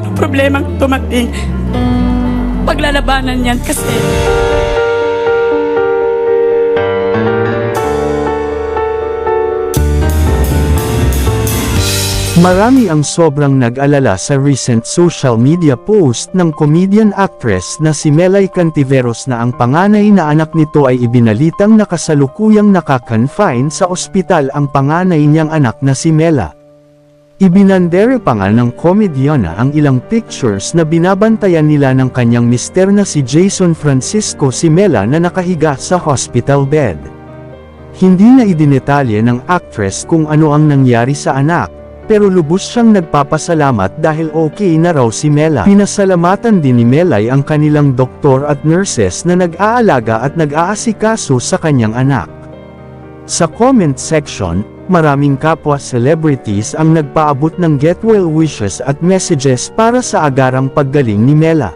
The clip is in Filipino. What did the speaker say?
ng problemang tumating, paglalabanan yan kasi Marami ang sobrang nag-alala sa recent social media post ng comedian actress na si Melay Cantiveros na ang panganay na anak nito ay ibinalitang nakasalukuyang naka-confine sa ospital ang panganay niyang anak na si Mela. Ibinandere pa nga ng komedyana ang ilang pictures na binabantayan nila ng kanyang mister na si Jason Francisco si Mela na nakahiga sa hospital bed. Hindi na idinetalye ng actress kung ano ang nangyari sa anak, pero lubos siyang nagpapasalamat dahil okay na raw si Mela. Pinasalamatan din ni Melay ang kanilang doktor at nurses na nag-aalaga at nag-aasikaso sa kanyang anak. Sa comment section, maraming kapwa celebrities ang nagpaabot ng get well wishes at messages para sa agarang paggaling ni Mela.